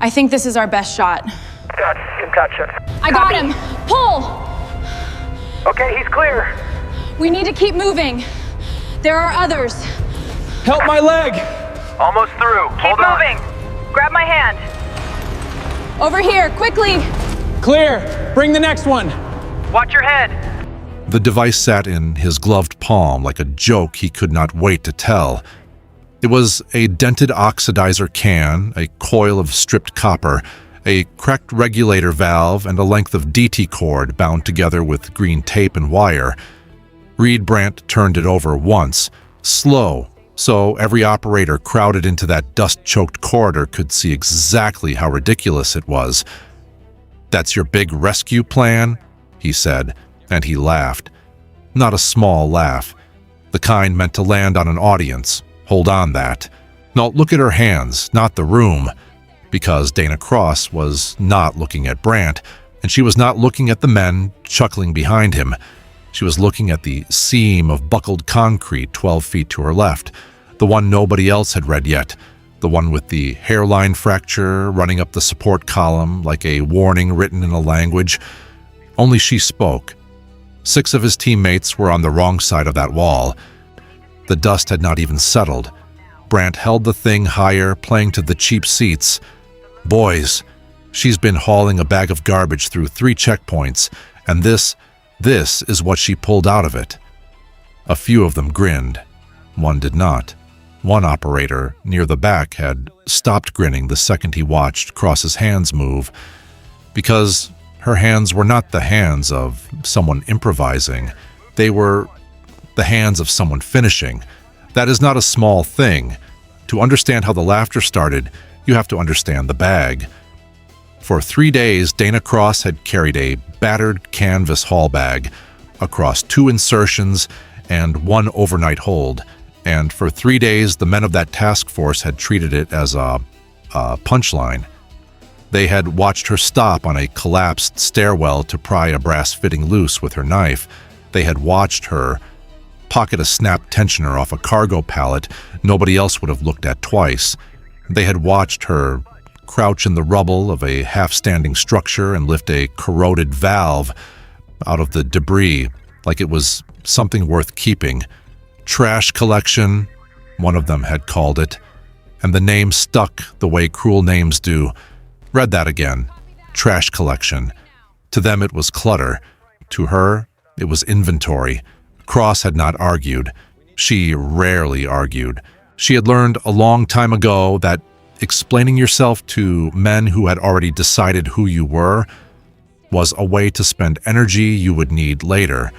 I think this is our best shot. Gotcha. I got him! Pull! Okay, he's clear. We need to keep moving. There are others. Help my leg! Almost through. Keep moving. Grab my hand. Over here, quickly! Clear! Bring the next one! Watch your head. The device sat in his gloved palm like a joke he could not wait to tell. It was a dented oxidizer can, a coil of stripped copper, a cracked regulator valve, and a length of DT cord bound together with green tape and wire. Reed Brandt turned it over once, slow, so every operator crowded into that dust-choked corridor could see exactly how ridiculous it was. "That's your big rescue plan?" he said, and he laughed. Not a small laugh. The kind meant to land on an audience. Hold on that. Now look at her hands, not the room. Because Dana Cross was not looking at Brandt, and she was not looking at the men chuckling behind him. She was looking at the seam of buckled concrete 12 feet to her left, the one nobody else had read yet, the one with the hairline fracture running up the support column like a warning written in a language. Only she spoke. 6 of his teammates were on the wrong side of that wall. The dust had not even settled. Brandt held the thing higher, playing to the cheap seats. "Boys, she's been hauling a bag of garbage through 3 checkpoints, and this is what she pulled out of it." A few of them grinned. One did not. One operator, near the back, had stopped grinning the second he watched Cross's hands move, because her hands were not the hands of someone improvising. They were the hands of someone finishing. That is not a small thing. To understand how the laughter started, you have to understand the bag. For 3 days, Dana Cross had carried a battered canvas haul bag across 2 insertions and 1 overnight hold. And for 3 days, the men of that task force had treated it as a punchline. They had watched her stop on a collapsed stairwell to pry a brass fitting loose with her knife. They had watched her pocket a snap tensioner off a cargo pallet nobody else would have looked at twice. They had watched her crouch in the rubble of a half-standing structure and lift a corroded valve out of the debris like it was something worth keeping. Trash collection, one of them had called it, and the name stuck the way cruel names do. Read that again. Trash collection. To them it was clutter. To her, it was inventory. Cross had not argued. She rarely argued. She had learned a long time ago that explaining yourself to men who had already decided who you were was a way to spend energy you would need later.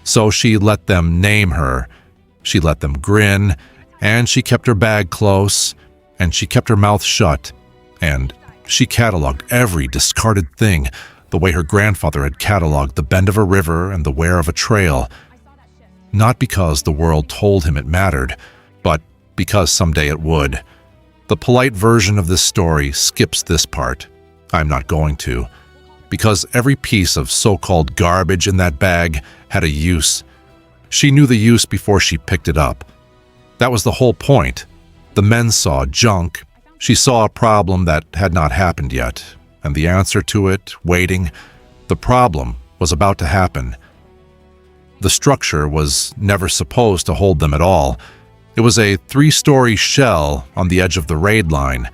So she let them name her. She let them grin, and she kept her bag close, and she kept her mouth shut, and she cataloged every discarded thing the way her grandfather had cataloged the bend of a river and the wear of a trail. Not because the world told him it mattered, but because someday it would. The polite version of this story skips this part. I'm not going to. Because every piece of so-called garbage in that bag had a use. She knew the use before she picked it up. That was the whole point. The men saw junk. She saw a problem that had not happened yet, and the answer to it, waiting. The problem was about to happen. The structure was never supposed to hold them at all. It was a 3-story shell on the edge of the raid line.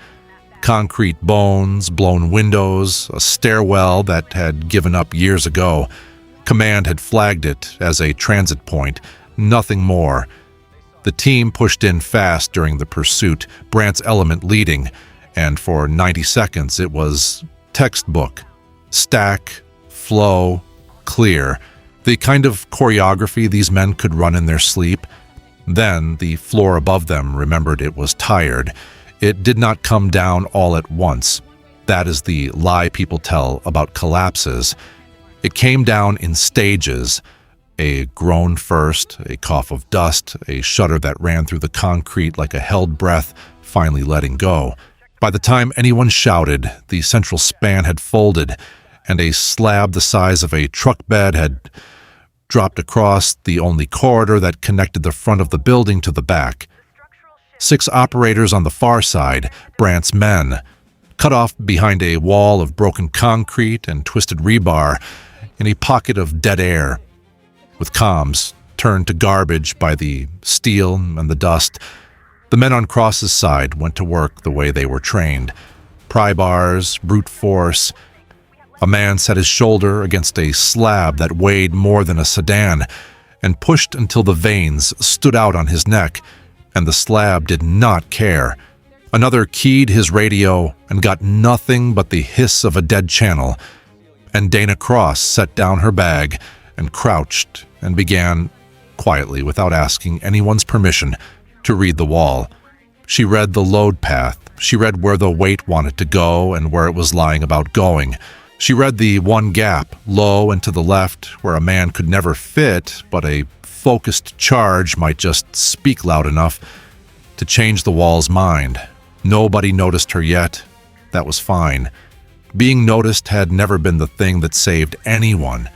Concrete bones, blown windows, a stairwell that had given up years ago. Command had flagged it as a transit point, nothing more. The team pushed in fast during the pursuit, Brandt's element leading, and for 90 seconds it was textbook. Stack, flow, clear. The kind of choreography these men could run in their sleep. Then the floor above them remembered it was tired. It did not come down all at once. That is the lie people tell about collapses. It came down in stages. A groan first, a cough of dust, a shudder that ran through the concrete like a held breath, finally letting go. By the time anyone shouted, the central span had folded, and a slab the size of a truck bed had dropped across the only corridor that connected the front of the building to the back. 6 operators on the far side, Brandt's men. cut off behind a wall of broken concrete and twisted rebar in a pocket of dead air, with comms turned to garbage by the steel and the dust. The men on Cross's side went to work the way they were trained. Pry bars, brute force. A man set his shoulder against a slab that weighed more than a sedan and pushed until the veins stood out on his neck, and the slab did not care. Another keyed his radio and got nothing but the hiss of a dead channel, and Dana Cross set down her bag and crouched and began, quietly, without asking anyone's permission, to read the wall. She read the load path. She read where the weight wanted to go and where it was lying about going. She read the one gap, low and to the left, where a man could never fit, but a focused charge might just speak loud enough to change the wall's mind. Nobody noticed her yet. That was fine. Being noticed had never been the thing that saved anyone.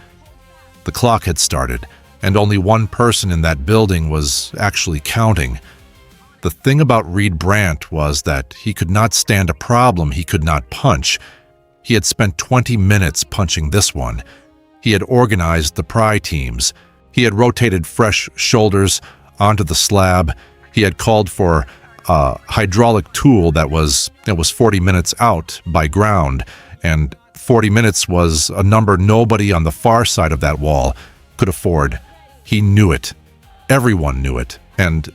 The clock had started, and only one person in that building was actually counting. The thing about Reed Brandt was that he could not stand a problem he could not punch. He had spent 20 minutes punching this one. He had organized the pry teams. He had rotated fresh shoulders onto the slab. He had called for a hydraulic tool that was 40 minutes out by ground, and 40 minutes was a number nobody on the far side of that wall could afford. He knew it. Everyone knew it. And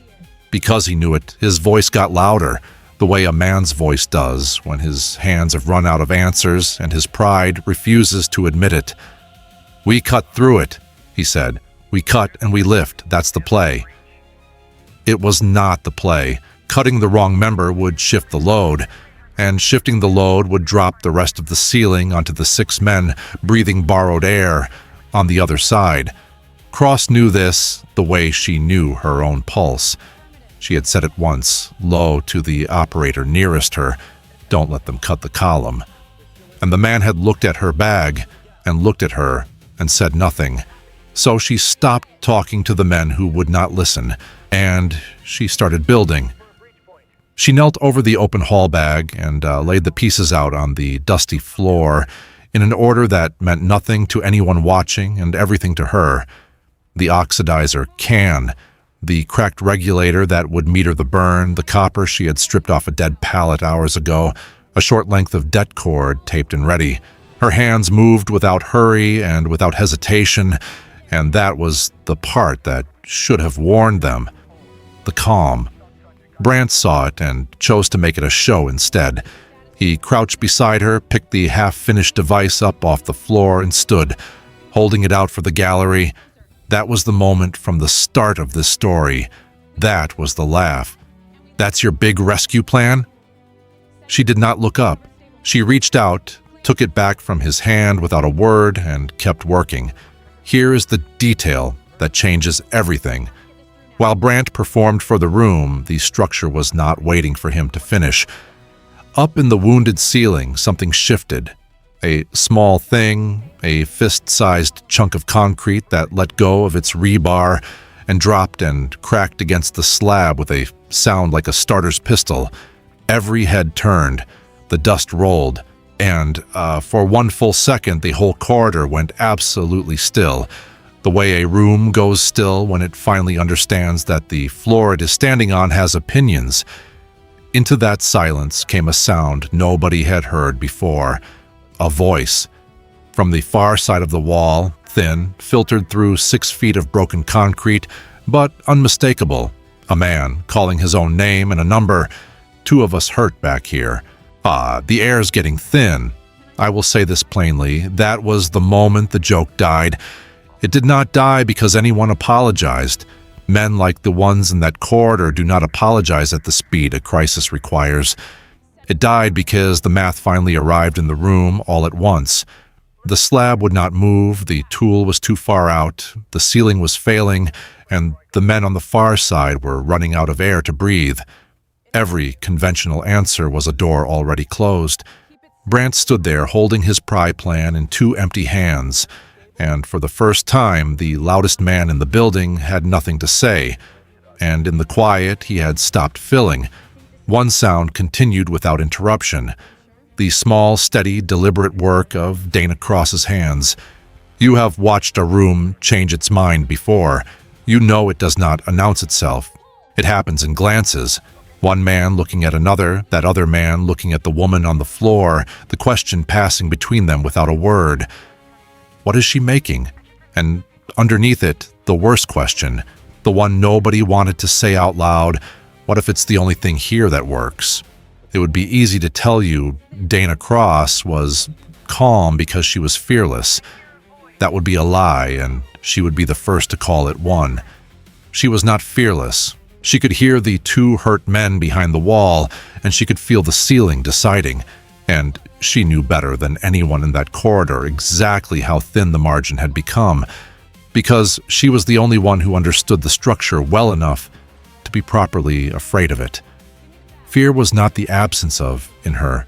because he knew it, his voice got louder, the way a man's voice does when his hands have run out of answers and his pride refuses to admit it. "We cut through it," he said. "We cut and we lift. That's the play." It was not the play. Cutting the wrong member would shift the load, and shifting the load would drop the rest of the ceiling onto the 6 men breathing borrowed air on the other side. Cross knew this the way she knew her own pulse. She had said it once, low to the operator nearest her, "Don't let them cut the column." And the man had looked at her bag and looked at her and said nothing. So she stopped talking to the men who would not listen, and she started building. She knelt over the open haul bag and laid the pieces out on the dusty floor in an order that meant nothing to anyone watching and everything to her. The oxidizer can, the cracked regulator that would meter the burn, the copper she had stripped off a dead pallet hours ago, a short length of det cord taped and ready. Her hands moved without hurry and without hesitation, and that was the part that should have warned them. The calm. Brandt saw it and chose to make it a show instead. He crouched beside her, picked the half-finished device up off the floor, and stood, holding it out for the gallery. That was the moment from the start of this story. That was the laugh. "That's your big rescue plan?" She did not look up. She reached out, took it back from his hand without a word, and kept working. Here is the detail that changes everything. While Brandt performed for the room, the structure was not waiting for him to finish. Up in the wounded ceiling, something shifted. A small thing, a fist-sized chunk of concrete that let go of its rebar and dropped and cracked against the slab with a sound like a starter's pistol. Every head turned, the dust rolled, and for one full second the whole corridor went absolutely still, the way a room goes still when it finally understands that the floor it is standing on has opinions. Into that silence came a sound nobody had heard before, a voice. From the far side of the wall, thin, filtered through 6 feet of broken concrete, but unmistakable, a man calling his own name and a number. "Two of us hurt back here. The air's getting thin." I will say this plainly, that was the moment the joke died. It did not die because anyone apologized. Men like the ones in that corridor do not apologize at the speed a crisis requires. It died because the math finally arrived in the room all at once. The slab would not move, the tool was too far out, the ceiling was failing, and the men on the far side were running out of air to breathe. Every conventional answer was a door already closed. Brandt stood there holding his pry plan in 2 empty hands, and for the first time the loudest man in the building had nothing to say, and in the quiet he had stopped filling. One sound continued without interruption. the small, steady, deliberate work of Dana Cross's hands. You have watched a room change its mind before. You know it does not announce itself. It happens in glances. One man looking at another, that other man looking at the woman on the floor, the question passing between them without a word. What is she making? And underneath it, the worst question, the one nobody wanted to say out loud, what if it's the only thing here that works? It would be easy to tell you Dana Cross was calm because she was fearless. That would be a lie, and she would be the first to call it one. She was not fearless. She could hear the two hurt men behind the wall, and she could feel the ceiling deciding, and she knew better than anyone in that corridor exactly how thin the margin had become, because she was the only one who understood the structure well enough to be properly afraid of it. Fear was not the absence of in her.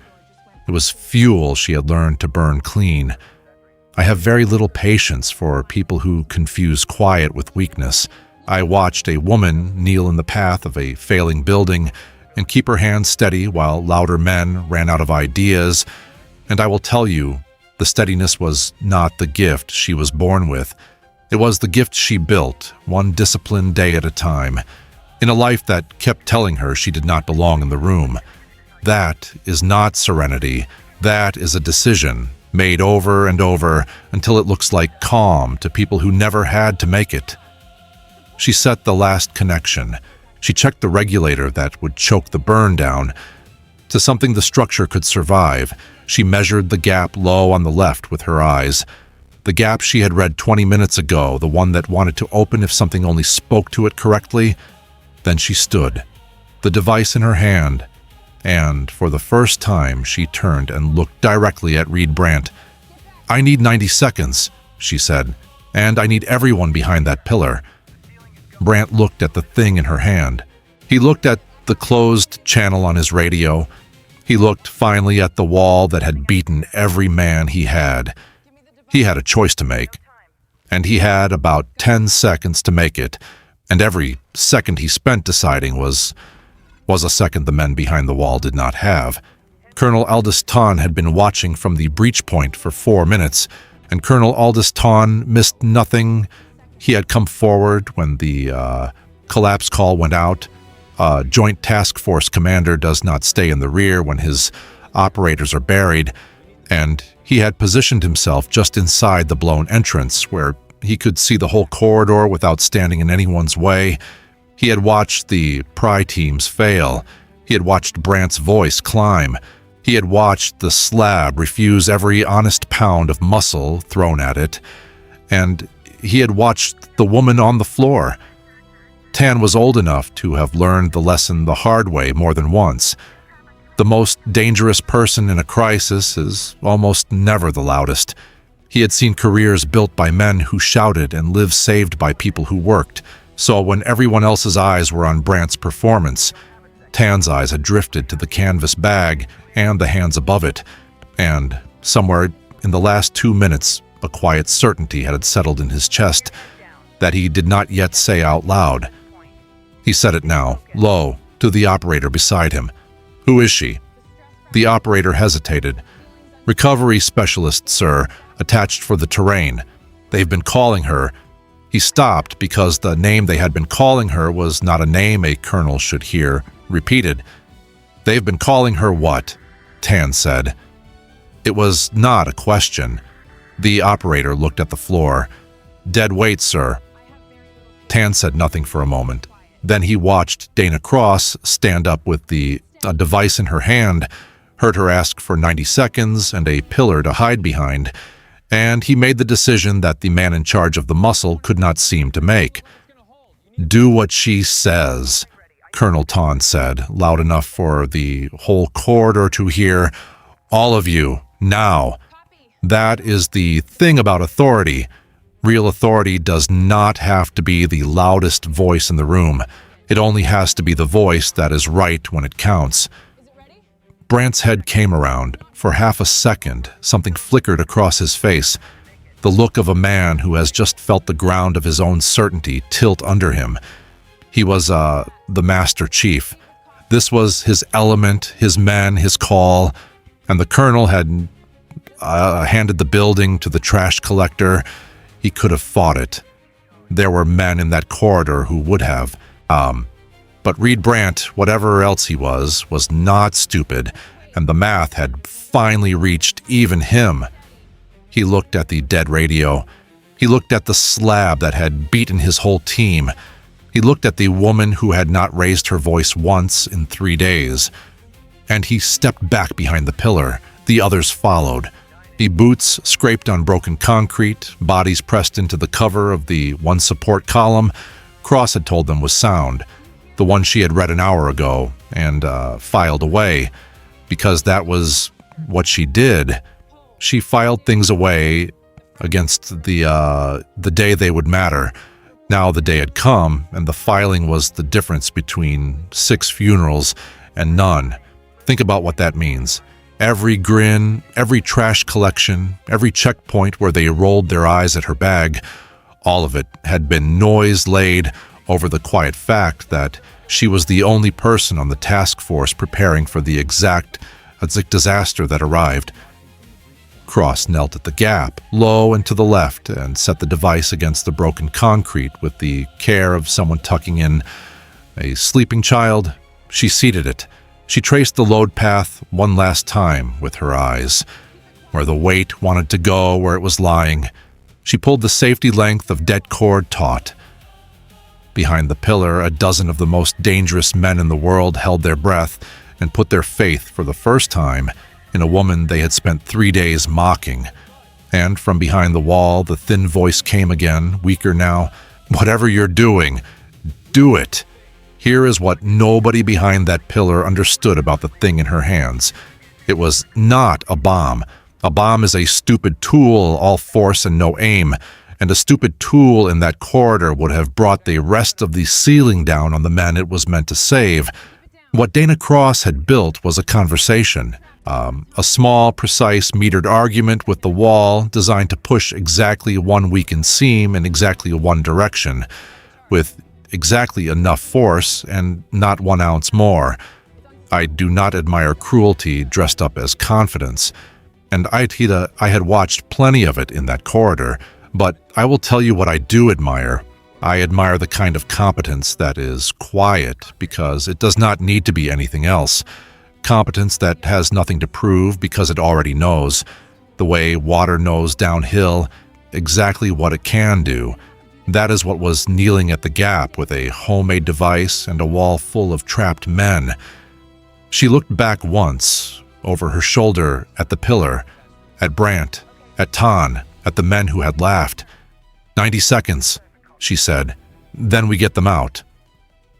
It was fuel she had learned to burn clean. I have very little patience for people who confuse quiet with weakness. I watched a woman kneel in the path of a failing building and keep her hands steady while louder men ran out of ideas, and I will tell you, the steadiness was not the gift she was born with. It was the gift she built, one disciplined day at a time, in a life that kept telling her she did not belong in the room. That is not serenity. That is a decision, made over and over until it looks like calm to people who never had to make it. She set the last connection. She checked the regulator that would choke the burn down to something the structure could survive. She measured the gap low on the left with her eyes. The gap she had read 20 minutes ago, the one that wanted to open if something only spoke to it correctly. Then she stood, the device in her hand, and for the first time she turned and looked directly at Reed Brandt. "I need 90 seconds, she said, "and I need everyone behind that pillar." Brandt looked at the thing in her hand. He looked at the closed channel on his radio. He looked finally at the wall that had beaten every man he had. He had a choice to make, and he had about 10 seconds to make it, and every second he spent deciding was a second the men behind the wall did not have. Colonel Aldous Ton had been watching from the breach point for 4 minutes, and Colonel Aldous Ton missed nothing. He had come forward when the collapse call went out. Joint Task Force commander does not stay in the rear when his operators are buried, and he had positioned himself just inside the blown entrance where he could see the whole corridor without standing in anyone's way. He had watched the pry teams fail. He had watched Brandt's voice climb. He had watched the slab refuse every honest pound of muscle thrown at it, and he had watched the woman on the floor. Tan was old enough to have learned the lesson the hard way more than once. The most dangerous person in a crisis is almost never the loudest. He had seen careers built by men who shouted and lives saved by people who worked. So when everyone else's eyes were on Brandt's performance, Tan's eyes had drifted to the canvas bag and the hands above it, and somewhere in the last 2 minutes, a quiet certainty had settled in his chest that he did not yet say out loud. He said it now, low, to the operator beside him. "Who is she?" The operator hesitated. "Recovery specialist, sir, attached for the terrain. They've been calling her." He stopped because the name they had been calling her was not a name a colonel should hear repeated. "They've been calling her what?" Tan said. It was not a question. The operator looked at the floor. "Dead weight, sir." Tan said nothing for a moment. Then he watched Dana Cross stand up with a device in her hand, heard her ask for 90 seconds and a pillar to hide behind, and he made the decision that the man in charge of the muscle could not seem to make. "Do what she says," Colonel Ton said, loud enough for the whole corridor to hear. "All of you, now." That is the thing about authority. Real authority does not have to be the loudest voice in the room. It only has to be the voice that is right when it counts. Brandt's head came around. For half a second, something flickered across his face. The look of a man who has just felt the ground of his own certainty tilt under him. He was the Master Chief. This was his element, his men, his call. and the colonel had handed the building to the trash collector, he could have fought it. There were men in that corridor who would have. But Reed Brandt, whatever else he was not stupid, and the math had finally reached even him. He looked at the dead radio. He looked at the slab that had beaten his whole team. He looked at the woman who had not raised her voice once in 3 days. And he stepped back behind the pillar. The others followed. The boots scraped on broken concrete, bodies pressed into the cover of the one support column Cross had told them was sound, the one she had read an hour ago and filed away, because that was what she did. She filed things away against the day they would matter. Now the day had come, and the filing was the difference between 6 funerals and none. Think about what that means. Every grin, every trash collection, every checkpoint where they rolled their eyes at her bag, all of it had been noise laid over the quiet fact that she was the only person on the task force preparing for the exact disaster that arrived. Cross knelt at the gap, low and to the left, and set the device against the broken concrete with the care of someone tucking in a sleeping child. She seated it. She traced the load path one last time with her eyes, where the weight wanted to go where it was lying. She pulled the safety length of det cord taut. Behind the pillar, a dozen of the most dangerous men in the world held their breath and put their faith for the first time in a woman they had spent 3 days mocking. And from behind the wall, the thin voice came again, weaker now. "Whatever you're doing, do it." Here is what nobody behind that pillar understood about the thing in her hands. It was not a bomb. A bomb is a stupid tool, all force and no aim, and a stupid tool in that corridor would have brought the rest of the ceiling down on the men it was meant to save. What Dana Cross had built was a conversation, a small, precise, metered argument with the wall designed to push exactly one weakened seam in exactly one direction, with exactly enough force and not 1 ounce more. I do not admire cruelty dressed up as confidence, and I had watched plenty of it in that corridor, but I will tell you what I do admire. I admire the kind of competence that is quiet because it does not need to be anything else. Competence that has nothing to prove because it already knows, the way water knows downhill, exactly what it can do. That is what was kneeling at the gap with a homemade device and a wall full of trapped men. She looked back once, over her shoulder, at the pillar, at Brandt, at Tan, at the men who had laughed. 90 seconds, she said. Then we get them out.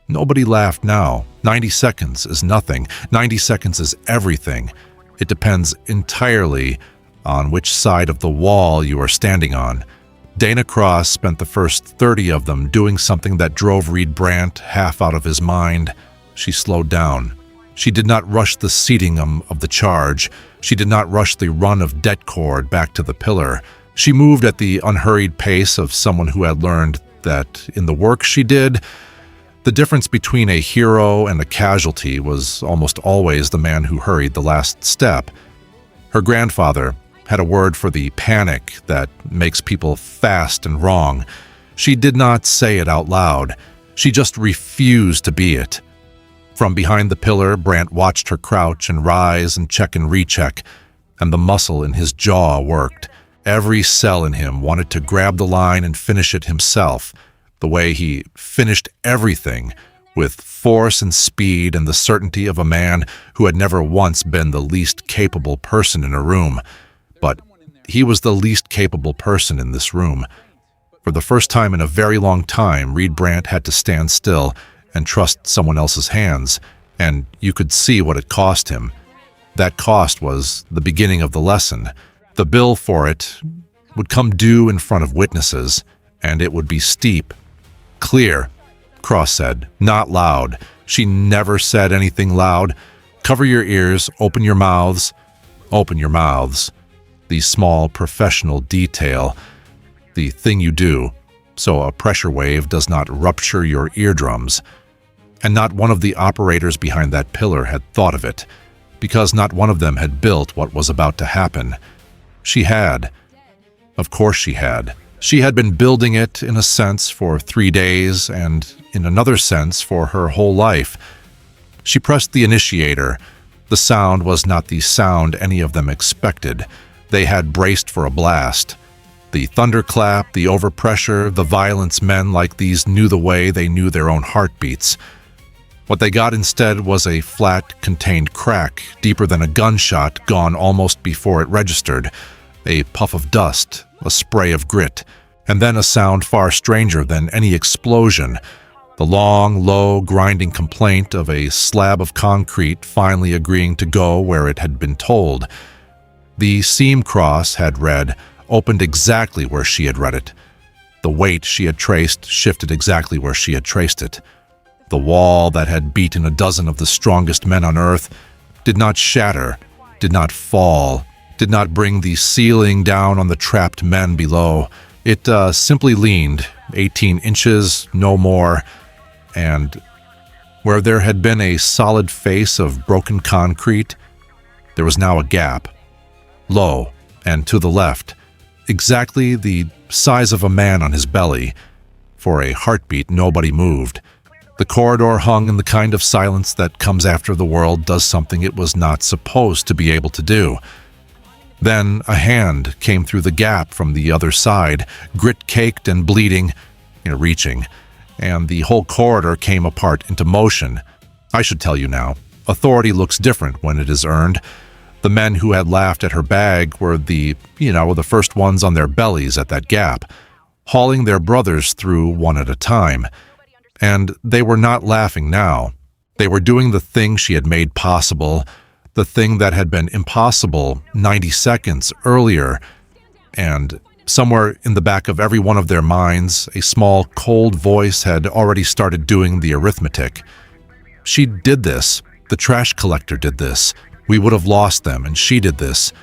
Nobody laughed now. 90 seconds is nothing. 90 seconds is everything. It depends entirely on which side of the wall you are standing on. Dana Cross spent the first 30 of them doing something that drove Reed Brandt half out of his mind. She slowed down. She did not rush the seating of the charge. She did not rush the run of det cord back to the pillar. She moved at the unhurried pace of someone who had learned that in the work she did, the difference between a hero and a casualty was almost always the man who hurried the last step. Her grandfather had a word for the panic that makes people fast and wrong. She did not say it out loud. She just refused to be it. From behind the pillar, Brandt watched her crouch and rise and check and recheck, and the muscle in his jaw worked. Every cell in him wanted to grab the line and finish it himself, the way he finished everything, with force and speed and the certainty of a man who had never once been the least capable person in a room. But he was the least capable person in this room. For the first time in a very long time, Reed Brandt had to stand still and trust someone else's hands, and you could see what it cost him. That cost was the beginning of the lesson. The bill for it would come due in front of witnesses, and it would be steep. "Clear," Cross said, not loud. She never said anything loud. "Cover your ears, open your mouths." Open your mouths. The small professional detail, the thing you do, so a pressure wave does not rupture your eardrums. And not one of the operators behind that pillar had thought of it. because not one of them had built what was about to happen. She had. Of course she had. She had been building it in a sense for 3 days and in another sense for her whole life. She pressed the initiator. The sound was not the sound any of them expected. They had braced for a blast. The thunderclap, the overpressure, the violence, men like these knew the way they knew their own heartbeats. What they got instead was a flat, contained crack, deeper than a gunshot, gone almost before it registered, a puff of dust, a spray of grit, and then a sound far stranger than any explosion, the long, low, grinding complaint of a slab of concrete finally agreeing to go where it had been told. The seam cross had read, opened exactly where she had read it. The weight she had traced shifted exactly where she had traced it. The wall that had beaten a dozen of the strongest men on Earth did not shatter, did not fall, did not bring the ceiling down on the trapped men below. It simply leaned 18 inches, no more, and where there had been a solid face of broken concrete, there was now a gap, low and to the left, exactly the size of a man on his belly. For a heartbeat, nobody moved. The corridor hung in the kind of silence that comes after the world does something it was not supposed to be able to do. Then a hand came through the gap from the other side, grit-caked and bleeding, reaching, and the whole corridor came apart into motion. I should tell you now, authority looks different when it is earned. The men who had laughed at her bag were the first ones on their bellies at that gap, hauling their brothers through one at a time. And they were not laughing now. They were doing the thing she had made possible, the thing that had been impossible 90 seconds earlier. And somewhere in the back of every one of their minds, a small, cold voice had already started doing the arithmetic. She did this. The trash collector did this. We would have lost them, and she did this.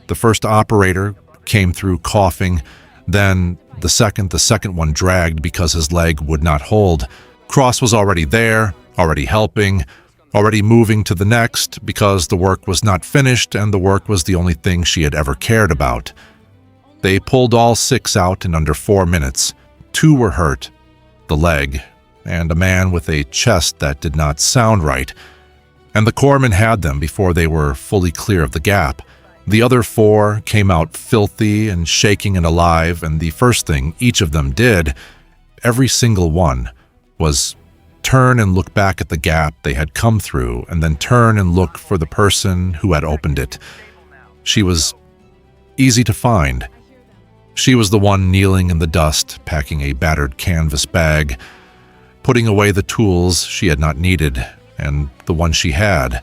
The first operator came through coughing. Then the second one dragged because his leg would not hold. Cross was already there, already helping, already moving to the next because the work was not finished and the work was the only thing she had ever cared about. They pulled all 6 out in under 4 minutes. 2 were hurt, the leg, and a man with a chest that did not sound right. And the corpsmen had them before they were fully clear of the gap. The other 4 came out filthy and shaking and alive, and the first thing each of them did, every single one, was turn and look back at the gap they had come through, and then turn and look for the person who had opened it. She was easy to find. She was the one kneeling in the dust, packing a battered canvas bag, putting away the tools she had not needed, and the one she had.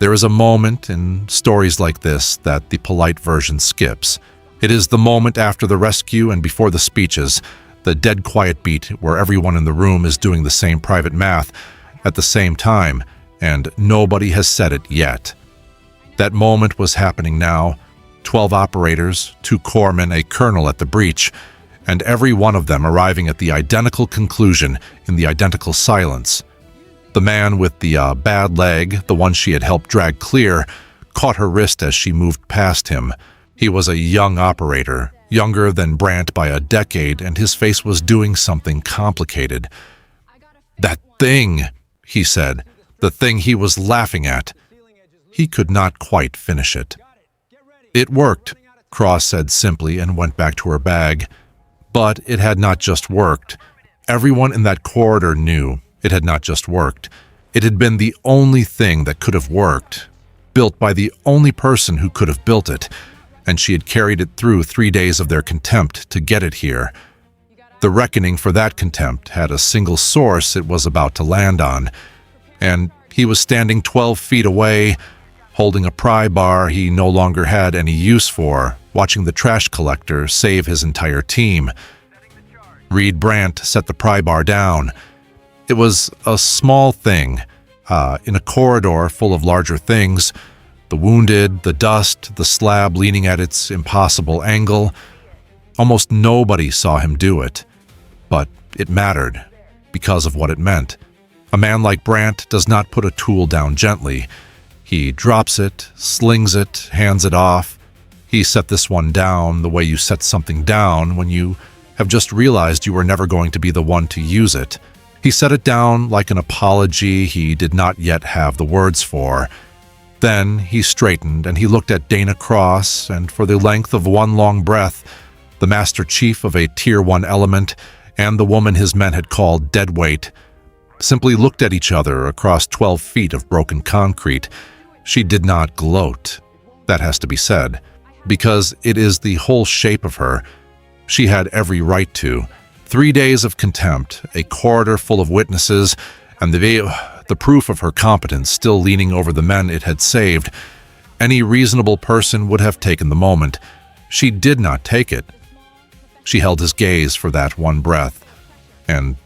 There is a moment in stories like this that the polite version skips. It is the moment after the rescue and before the speeches, the dead quiet beat where everyone in the room is doing the same private math at the same time, and nobody has said it yet. That moment was happening now. 12 operators, 2 corpsmen, a colonel at the breach, and every one of them arriving at the identical conclusion in the identical silence. The man with the bad leg, the one she had helped drag clear, caught her wrist as she moved past him. He was a young operator, younger than Brandt by a decade, and his face was doing something complicated. "That thing," he said, the thing he was laughing at. He could not quite finish it. "It worked," Cross said simply and went back to her bag. But it had not just worked. Everyone in that corridor knew it had not just worked. It had been the only thing that could have worked, built by the only person who could have built it, and she had carried it through 3 days of their contempt to get it here. The reckoning for that contempt had a single source it was about to land on, and he was standing 12 feet away, holding a pry bar he no longer had any use for, watching the trash collector save his entire team. Reed Brandt set the pry bar down. It was a small thing, in a corridor full of larger things, the wounded, the dust, the slab leaning at its impossible angle. Almost nobody saw him do it, but it mattered because of what it meant. A man like Brandt does not put a tool down gently. He drops it, slings it, hands it off. He set this one down the way you set something down when you have just realized you were never going to be the one to use it. He set it down like an apology he did not yet have the words for. Then he straightened and he looked at Dana Cross, and for the length of one long breath, the Master Chief of a Tier 1 element and the woman his men had called deadweight simply looked at each other across 12 feet of broken concrete. She did not gloat. That has to be said, because it is the whole shape of her. She had every right to. 3 days of contempt, a corridor full of witnesses, and the proof of her competence still leaning over the men it had saved. Any reasonable person would have taken the moment. She did not take it. She held his gaze for that one breath, and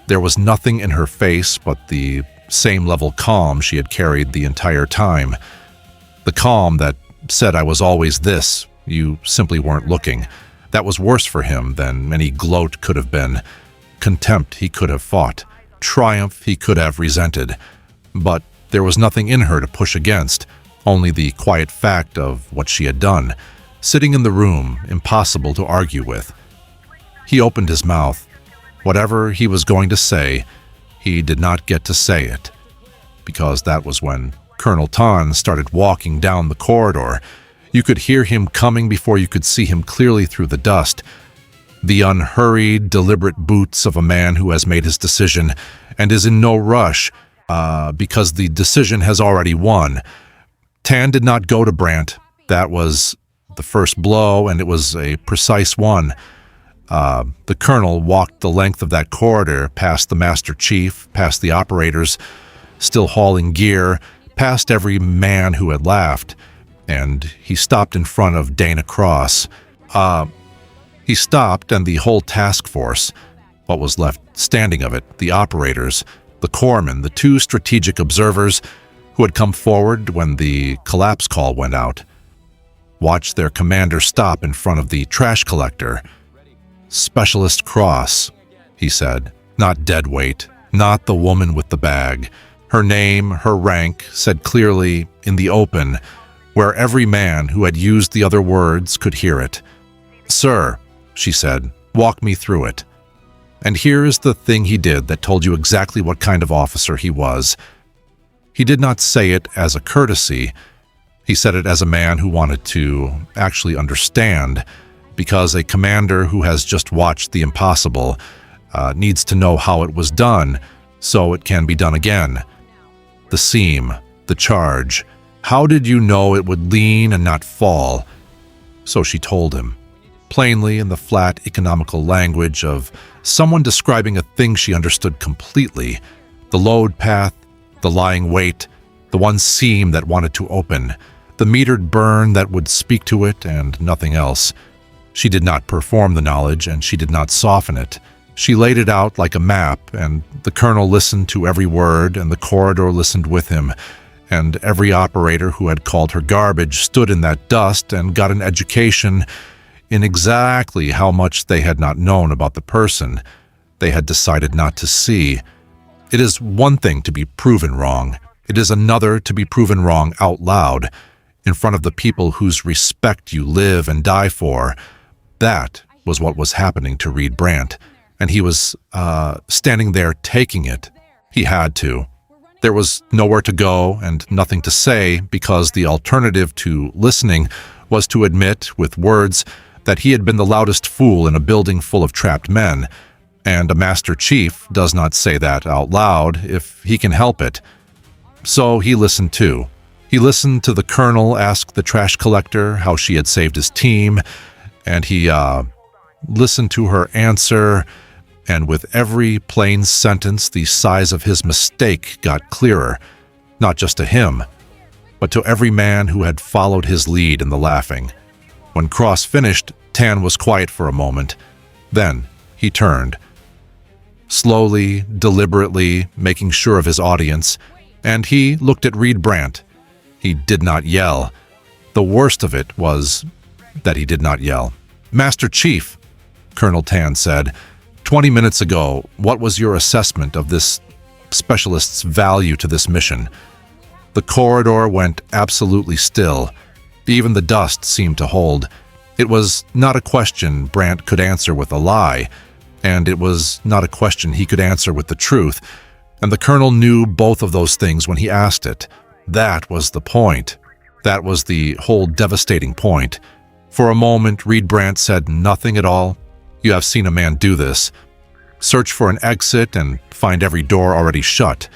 there was nothing in her face but the same level calm she had carried the entire time. The calm that said, "I was always this, you simply weren't looking." That was worse for him than any gloat could have been. Contempt he could have fought. Triumph he could have resented. But there was nothing in her to push against, only the quiet fact of what she had done. Sitting in the room, impossible to argue with. He opened his mouth. Whatever he was going to say, he did not get to say it, because that was when Colonel Tan started walking down the corridor. You could hear him coming before you could see him clearly through the dust. The unhurried, deliberate boots of a man who has made his decision and is in no rush, because the decision has already won. Tan did not go to Brandt. That was the first blow, and it was a precise one. The colonel walked the length of that corridor, past the Master Chief, past the operators, still hauling gear, past every man who had laughed, and he stopped in front of Dana Cross. He stopped, and the whole task force, what was left standing of it, the operators, the corpsmen, the 2 strategic observers who had come forward when the collapse call went out, watched their commander stop in front of the trash collector. "Specialist Cross," he said, not deadweight, not the woman with the bag. Her name, her rank, said clearly in the open, where every man who had used the other words could hear it. "Sir," she said, "walk me through it." And here is the thing he did that told you exactly what kind of officer he was. He did not say it as a courtesy. He said it as a man who wanted to actually understand, because a commander who has just watched the impossible needs to know how it was done so it can be done again. The seam, the charge. How did you know it would lean and not fall? So she told him, plainly in the flat economical language of someone describing a thing she understood completely. The load path, the lying weight, the one seam that wanted to open, the metered burn that would speak to it and nothing else. She did not perform the knowledge, and she did not soften it. She laid it out like a map, and the colonel listened to every word, and the corridor listened with him, and every operator who had called her garbage stood in that dust and got an education in exactly how much they had not known about the person they had decided not to see. It is one thing to be proven wrong. It is another to be proven wrong out loud, in front of the people whose respect you live and die for. That was what was happening to Reed Brandt, and he was standing there taking it. He had to. There was nowhere to go and nothing to say, because the alternative to listening was to admit with words that he had been the loudest fool in a building full of trapped men, and a Master Chief does not say that out loud if he can help it. So he listened too. He listened to the colonel ask the trash collector how she had saved his team, and he listened to her answer, and with every plain sentence the size of his mistake got clearer, not just to him, but to every man who had followed his lead in the laughing. When Cross finished, Tan was quiet for a moment. Then he turned, slowly, deliberately, making sure of his audience, and he looked at Reed Brandt. He did not yell. The worst of it was that he did not yell. "Master Chief," Colonel Tan said, 20 minutes ago, what was your assessment of this specialist's value to this mission?" The corridor went absolutely still. Even the dust seemed to hold. It was not a question Brandt could answer with a lie, and it was not a question he could answer with the truth, and the colonel knew both of those things when he asked it. That was the point. That was the whole devastating point. For a moment, Reed Brandt said nothing at all. You have seen a man do this. Search for an exit and find every door already shut.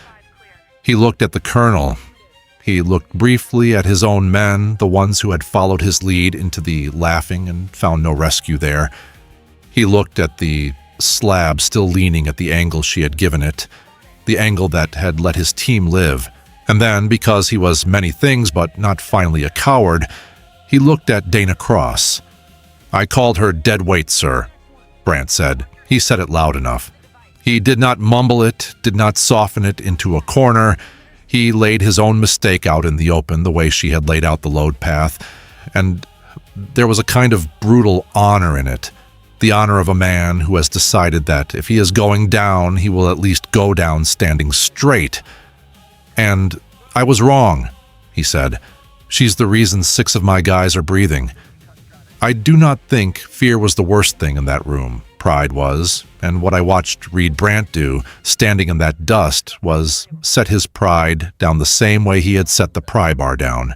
He looked at the colonel. He looked briefly at his own men, the ones who had followed his lead into the laughing and found no rescue there. He looked at the slab still leaning at the angle she had given it, the angle that had let his team live. And then, because he was many things but not finally a coward, he looked at Dana Cross. I called her dead weight, sir, Brandt said. He said it loud enough. He did not mumble it, did not soften it into a corner. He laid his own mistake out in the open the way she had laid out the load path, and there was a kind of brutal honor in it. The honor of a man who has decided that if he is going down, he will at least go down standing straight. And I was wrong, he said. She's the reason 6 of my guys are breathing. I do not think fear was the worst thing in that room. Pride was, and what I watched Reed Brandt do, standing in that dust, was set his pride down the same way he had set the pry bar down,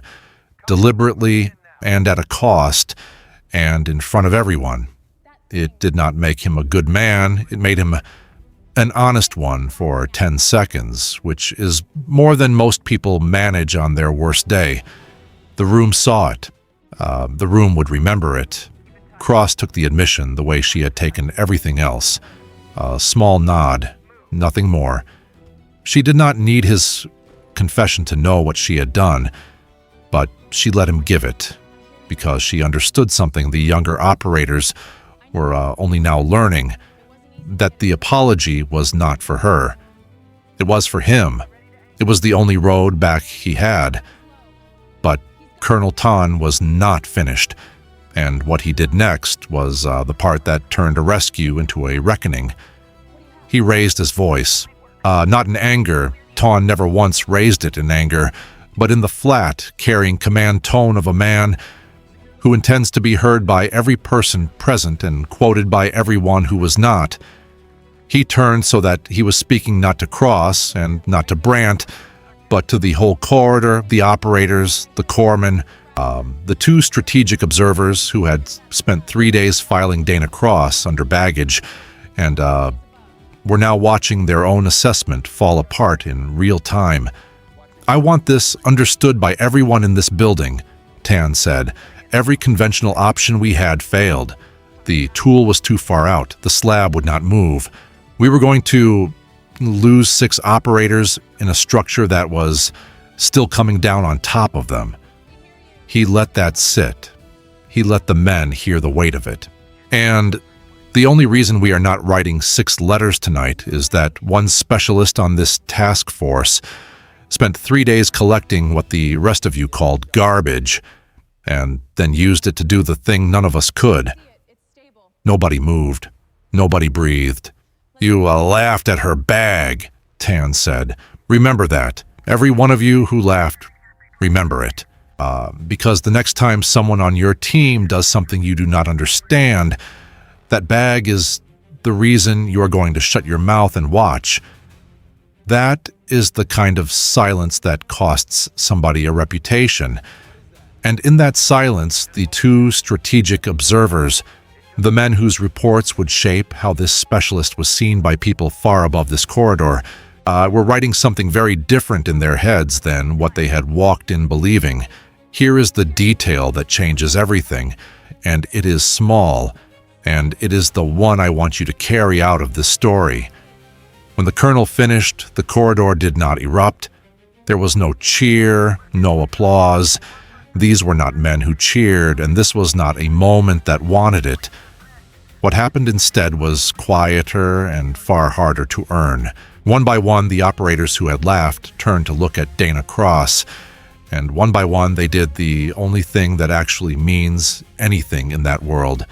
deliberately and at a cost, and in front of everyone. It did not make him a good man, it made him an honest one for 10 seconds, which is more than most people manage on their worst day. The room saw it. The room would remember it. Cross took the admission the way she had taken everything else. A small nod, nothing more. She did not need his confession to know what she had done, but she let him give it, because she understood something the younger operators were only now learning, that the apology was not for her. It was for him. It was the only road back he had. But Colonel Ton was not finished, and what he did next was the part that turned a rescue into a reckoning. He raised his voice, not in anger. Ton never once raised it in anger, but in the flat, carrying command tone of a man who intends to be heard by every person present and quoted by everyone who was not. He turned so that he was speaking not to Cross and not to Brandt, but to the whole corridor, the operators, the corpsmen, the 2 strategic observers who had spent 3 days filing Dana Cross under baggage and were now watching their own assessment fall apart in real time. I want this understood by everyone in this building, Tan said. Every conventional option we had failed. The tool was too far out. The slab would not move. We were going to lose 6 operators in a structure that was still coming down on top of them. He let that sit. He let the men hear the weight of it. And the only reason we are not writing 6 letters tonight is that one specialist on this task force spent 3 days collecting what the rest of you called garbage, and then used it to do the thing none of us could. Nobody moved. Nobody breathed. You laughed at her bag, Tan said. Remember that. Every one of you who laughed, remember it. Because the next time someone on your team does something you do not understand, that bag is the reason you are going to shut your mouth and watch. That is the kind of silence that costs somebody a reputation. And in that silence, the 2 strategic observers, the men whose reports would shape how this specialist was seen by people far above this corridor, were writing something very different in their heads than what they had walked in believing. Here is the detail that changes everything, and it is small, and it is the one I want you to carry out of this story. When the colonel finished, the corridor did not erupt. There was no cheer, no applause. These were not men who cheered, and this was not a moment that wanted it. What happened instead was quieter and far harder to earn. One by one, the operators who had laughed turned to look at Dana Cross, and one by one they did the only thing that actually means anything in that world.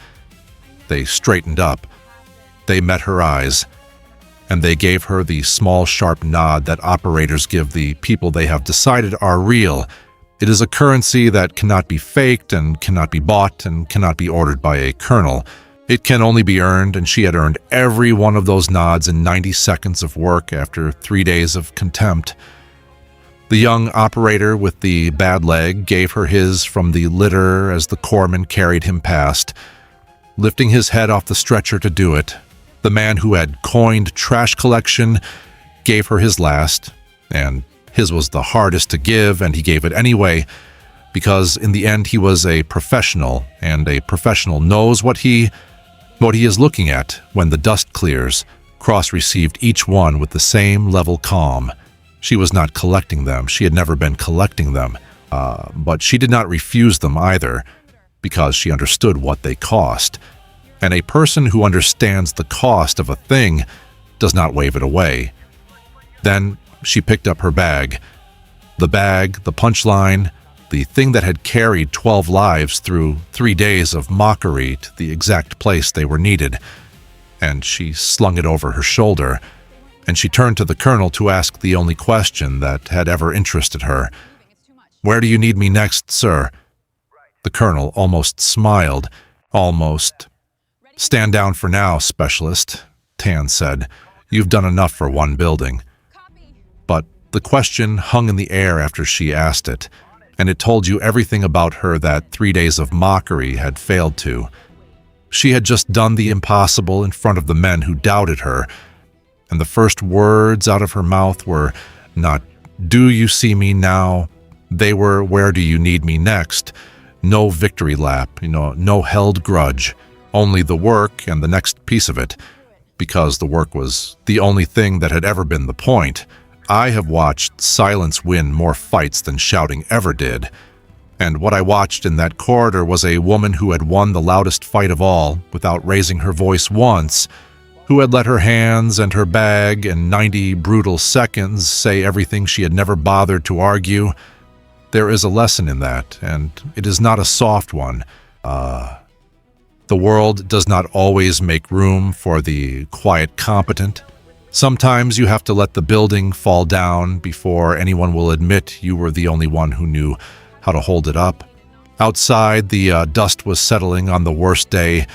They straightened up. They met her eyes. and they gave her the small, sharp nod that operators give the people they have decided are real. It is a currency that cannot be faked and cannot be bought and cannot be ordered by a colonel. It can only be earned, and she had earned every one of those nods in 90 seconds of work after 3 days of contempt. The young operator with the bad leg gave her his from the litter as the corpsman carried him past, lifting his head off the stretcher to do it. The man who had coined trash collection gave her his last, and his was the hardest to give, and he gave it anyway, because in the end he was a professional, and a professional knows what he is looking at when the dust clears. Cross received each one with the same level calm. She was not collecting them. She had never been collecting them, but she did not refuse them either, because she understood what they cost. And a person who understands the cost of a thing does not wave it away. Then she picked up her bag. The bag, the punchline, the thing that had carried 12 lives through 3 days of mockery to the exact place they were needed. And she slung it over her shoulder, and she turned to the colonel to ask the only question that had ever interested her. "Where do you need me next, sir?" The colonel almost smiled. Almost. "Stand down for now, specialist," Tan said. "You've done enough for one building." But the question hung in the air after she asked it, and it told you everything about her that 3 days of mockery had failed to. She had just done the impossible in front of the men who doubted her, and the first words out of her mouth were not, "Do you see me now?" They were, "Where do you need me next?" No victory lap, no held grudge, only the work and the next piece of it, because the work was the only thing that had ever been the point. I have watched silence win more fights than shouting ever did. And what I watched in that corridor was a woman who had won the loudest fight of all without raising her voice once, who had let her hands and her bag and 90 brutal seconds say everything she had never bothered to argue. There is a lesson in that, and it is not a soft one. The world does not always make room for the quiet competent. Sometimes you have to let the building fall down before anyone will admit you were the only one who knew how to hold it up. Outside, the dust was settling on the worst day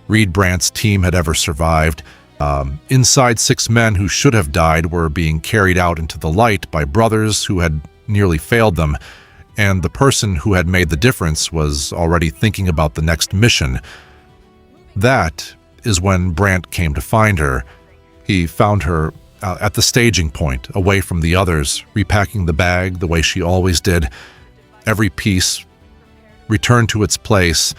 Reed Brandt's team had ever survived. Inside, 6 men who should have died were being carried out into the light by brothers who had nearly failed them, and the person who had made the difference was already thinking about the next mission. That is when Brandt came to find her. He found her at the staging point, away from the others, repacking the bag the way she always did. Every piece returned to its place,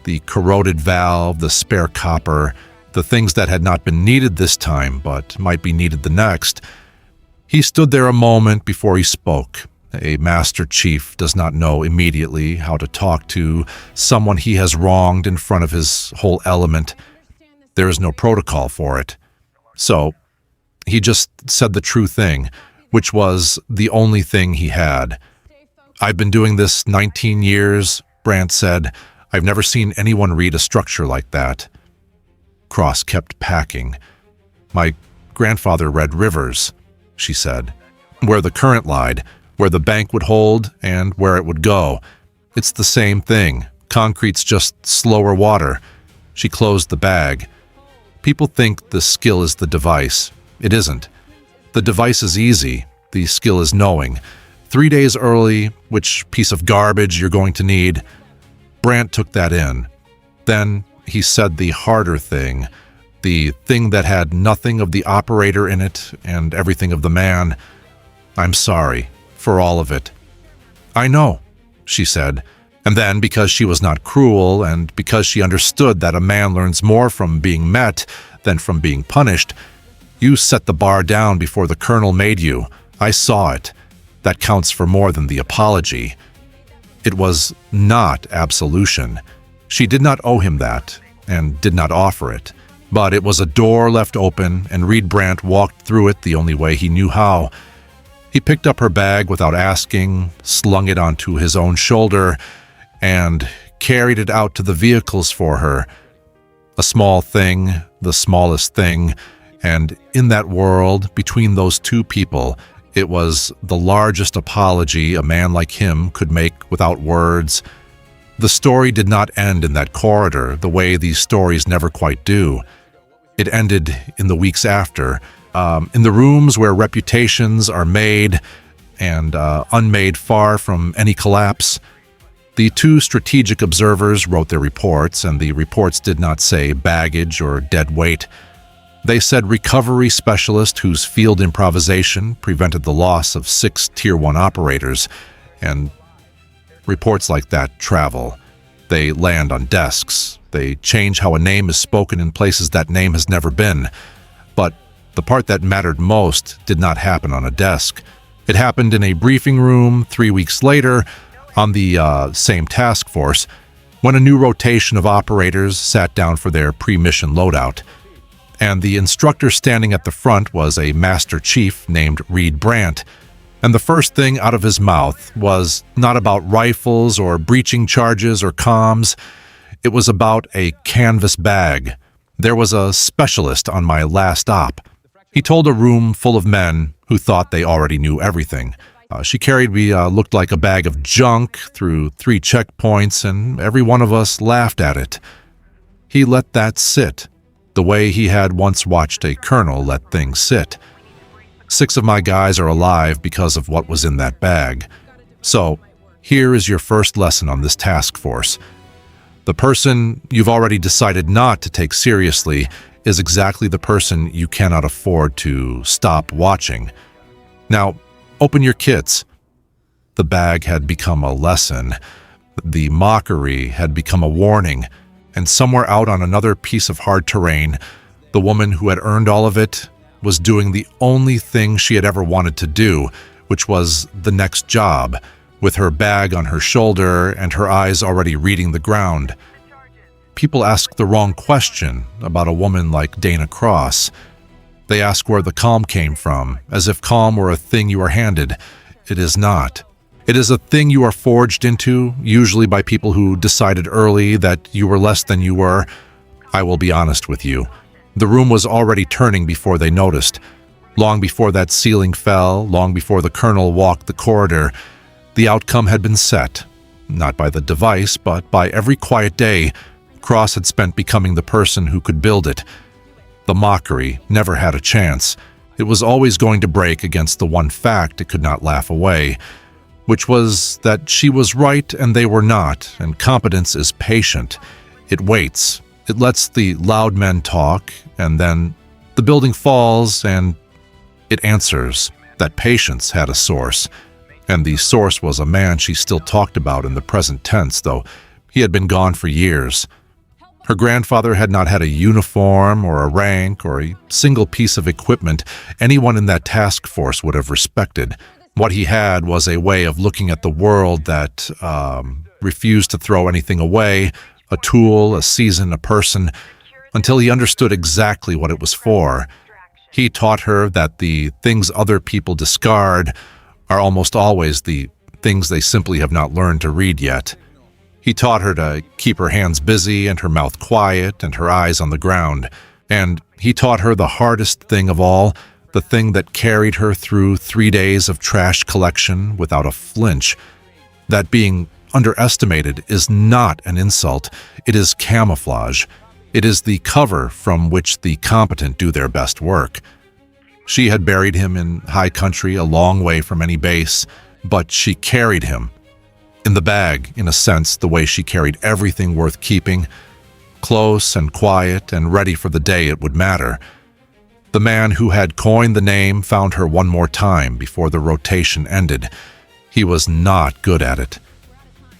the corroded valve, the spare copper, the things that had not been needed this time but might be needed the next. He stood there a moment before he spoke. A master chief does not know immediately how to talk to someone he has wronged in front of his whole element. There is no protocol for it. So he just said the true thing, which was the only thing he had. "I've been doing this 19 years, Brandt said. "I've never seen anyone read a structure like that." Cross kept packing. "My grandfather read rivers," she said. "Where the current lied, where the bank would hold, and where it would go. It's the same thing. Concrete's just slower water." She closed the bag. People think the skill is the device. It isn't. The device is easy. The skill is knowing. 3 days early, which piece of garbage you're going to need. Brandt took that in. Then he said the harder thing, the thing that had nothing of the operator in it and everything of the man. "I'm sorry for all of it." "I know," she said. And then, because she was not cruel, and because she understood that a man learns more from being met than from being punished, "You set the bar down before the colonel made you. I saw it. That counts for more than the apology." It was not absolution. She did not owe him that, and did not offer it. But it was a door left open, and Reed Brandt walked through it the only way he knew how. He picked up her bag without asking, slung it onto his own shoulder, and carried it out to the vehicles for her. A small thing, the smallest thing, And in that world, between those two people, it was the largest apology a man like him could make without words. The story did not end in that corridor the way these stories never quite do. It ended in the weeks after, in the rooms where reputations are made and unmade far from any collapse. The two strategic observers wrote their reports, and the reports did not say baggage or dead weight. They said recovery specialist whose field improvisation prevented the loss of 6 Tier 1 operators, and reports like that travel. They land on desks. They change how a name is spoken in places that name has never been. But the part that mattered most did not happen on a desk. It happened in a briefing room 3 weeks later on the same task force when a new rotation of operators sat down for their pre-mission loadout. And the instructor standing at the front was a Master Chief named Reed Brandt. And the first thing out of his mouth was not about rifles or breaching charges or comms. It was about a canvas bag. There was a specialist on my last op. He told a room full of men who thought they already knew everything. She carried what looked like a bag of junk through 3 checkpoints, and every one of us laughed at it. He let that sit, the way he had once watched a colonel let things sit. 6 of my guys are alive because of what was in that bag. So, here is your first lesson on this task force. The person you've already decided not to take seriously is exactly the person you cannot afford to stop watching. Now, open your kits. The bag had become a lesson. The mockery had become a warning. And somewhere out on another piece of hard terrain, the woman who had earned all of it was doing the only thing she had ever wanted to do, which was the next job, with her bag on her shoulder and her eyes already reading the ground. People ask the wrong question about a woman like Dana Cross. They ask where the calm came from, as if calm were a thing you are handed. It is not. It is a thing you are forged into, usually by people who decided early that you were less than you were. I will be honest with you. The room was already turning before they noticed. Long before that ceiling fell, long before the colonel walked the corridor, the outcome had been set. Not by the device, but by every quiet day Cross had spent becoming the person who could build it. The mockery never had a chance. It was always going to break against the one fact it could not laugh away, which was that she was right and they were not, and competence is patient. It waits. It lets the loud men talk, and then the building falls and it answers. That patience had a source, and the source was a man she still talked about in the present tense, though he had been gone for years. Her grandfather had not had a uniform or a rank or a single piece of equipment anyone in that task force would have respected. What he had was a way of looking at the world that refused to throw anything away, a tool, a season, a person, until he understood exactly what it was for. He taught her that the things other people discard are almost always the things they simply have not learned to read yet. He taught her to keep her hands busy and her mouth quiet and her eyes on the ground. And he taught her the hardest thing of all, the thing that carried her through 3 days of trash collection without a flinch. That being underestimated is not an insult. It is camouflage. It is the cover from which the competent do their best work. She had buried him in high country a long way from any base, but she carried him. In the bag, in a sense, the way she carried everything worth keeping, close and quiet and ready for the day it would matter. The man who had coined the name found her one more time before the rotation ended. He was not good at it.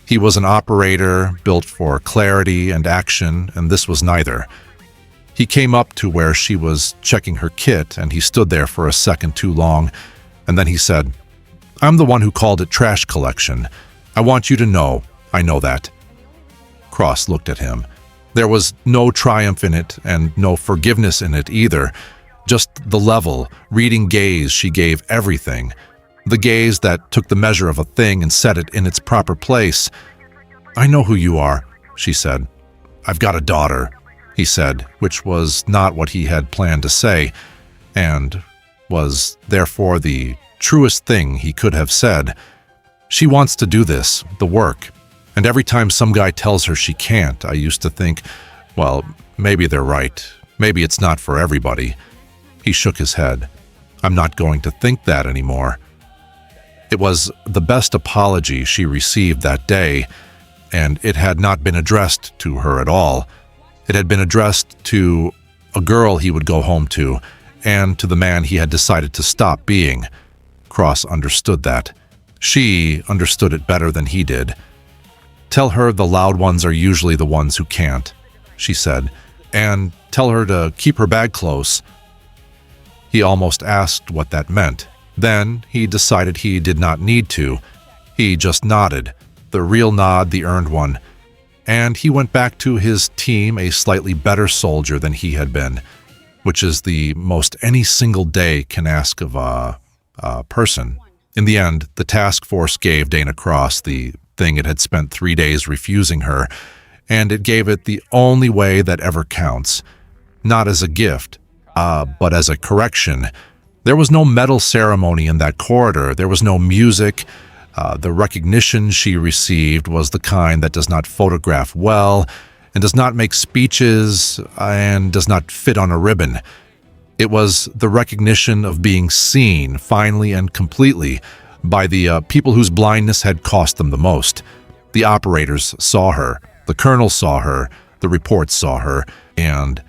He was an operator built for clarity and action, and this was neither. He came up to where she was checking her kit, and he stood there for a second too long, and then he said, "I'm the one who called it trash collection. I want you to know, I know that." Cross looked at him. There was no triumph in it, and no forgiveness in it either. Just the level, reading gaze she gave everything. The gaze that took the measure of a thing and set it in its proper place. "I know who you are," she said. "I've got a daughter," he said, which was not what he had planned to say. and was therefore the truest thing he could have said. She wants to do this, the work, and every time some guy tells her she can't, I used to think, well, maybe they're right. Maybe it's not for everybody. He shook his head. I'm not going to think that anymore. It was the best apology she received that day, and it had not been addressed to her at all. It had been addressed to a girl he would go home to, and to the man he had decided to stop being. Cross understood that. She understood it better than he did. Tell her the loud ones are usually the ones who can't, she said, and tell her to keep her bag close. He almost asked what that meant. Then he decided he did not need to. He just nodded, the real nod, the earned one. And he went back to his team a slightly better soldier than he had been, which is the most any single day can ask of a person. In the end, the task force gave Dana Cross the thing it had spent 3 days refusing her, and it gave it the only way that ever counts. Not as a gift, but as a correction. There was no medal ceremony in that corridor. There was no music. The recognition she received was the kind that does not photograph well and does not make speeches and does not fit on a ribbon. It was the recognition of being seen, finally and completely, by the people whose blindness had cost them the most. The operators saw her, the colonel saw her, the reports saw her, and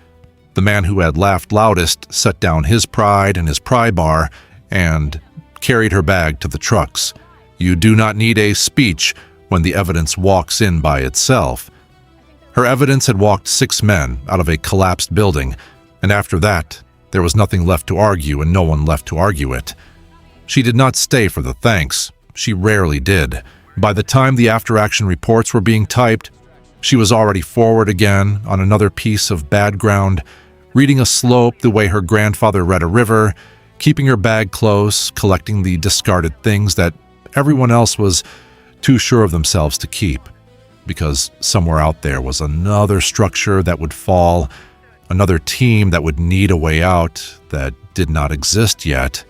the man who had laughed loudest set down his pride and his pry bar and carried her bag to the trucks. You do not need a speech when the evidence walks in by itself. Her evidence had walked 6 men out of a collapsed building, and after that, there was nothing left to argue and no one left to argue it. She did not stay for the thanks. She rarely did. By the time the after-action reports were being typed, she was already forward again on another piece of bad ground, reading a slope the way her grandfather read a river, keeping her bag close, collecting the discarded things that everyone else was too sure of themselves to keep, because somewhere out there was another structure that would fall, another team that would need a way out that did not exist yet,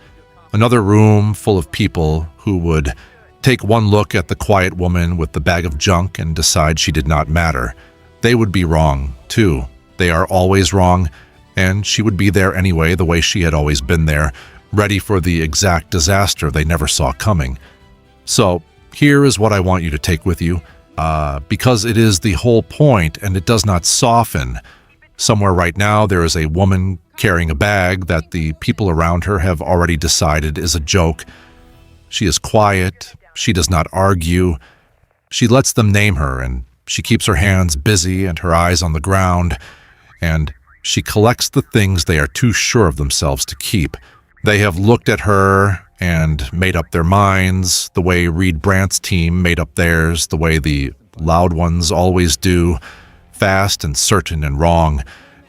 another room full of people who would take one look at the quiet woman with the bag of junk and decide she did not matter. They would be wrong, too. They are always wrong, and she would be there anyway, the way she had always been there, ready for the exact disaster they never saw coming. So, here is what I want you to take with you, because it is the whole point and it does not soften. Somewhere right now there is a woman carrying a bag that the people around her have already decided is a joke. She is quiet, she does not argue, she lets them name her, and she keeps her hands busy and her eyes on the ground, and she collects the things they are too sure of themselves to keep. They have looked at her and made up their minds, the way Reed Brandt's team made up theirs, the way the loud ones always do, fast and certain and wrong.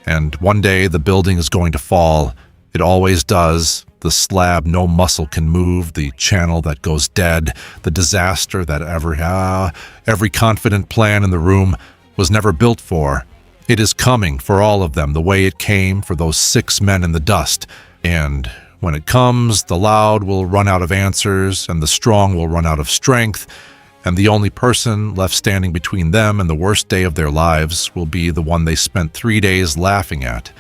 And one day the building is going to fall. It always does. The slab no muscle can move, the channel that goes dead, the disaster that every confident plan in the room was never built for. It is coming for all of them the way it came for those 6 men in the dust. And when it comes, the loud will run out of answers and the strong will run out of strength, and the only person left standing between them and the worst day of their lives will be the one they spent 3 days laughing at.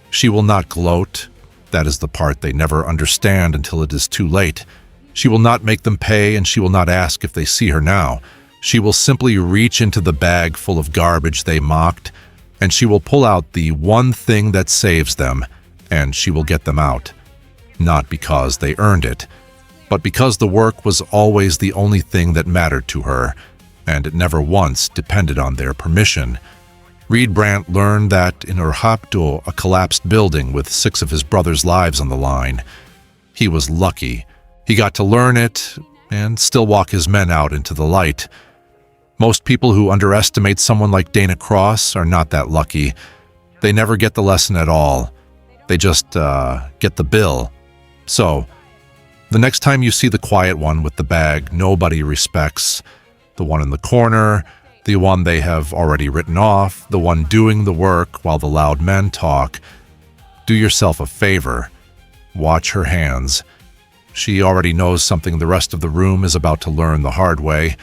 She will not gloat. That is the part they never understand until it is too late. She will not make them pay, and she will not ask if they see her now. She will simply reach into the bag full of garbage they mocked, and she will pull out the one thing that saves them, and she will get them out. Not because they earned it, but because the work was always the only thing that mattered to her, and it never once depended on their permission. Reed Brandt learned that in Urhapto, a collapsed building with 6 of his brothers' lives on the line. He was lucky. He got to learn it and still walk his men out into the light. Most people who underestimate someone like Dana Cross are not that lucky. They never get the lesson at all. They just get the bill. So, the next time you see the quiet one with the bag nobody respects, the one in the corner, the one they have already written off, the one doing the work while the loud men talk, do yourself a favor. Watch her hands. She already knows something the rest of the room is about to learn the hard way.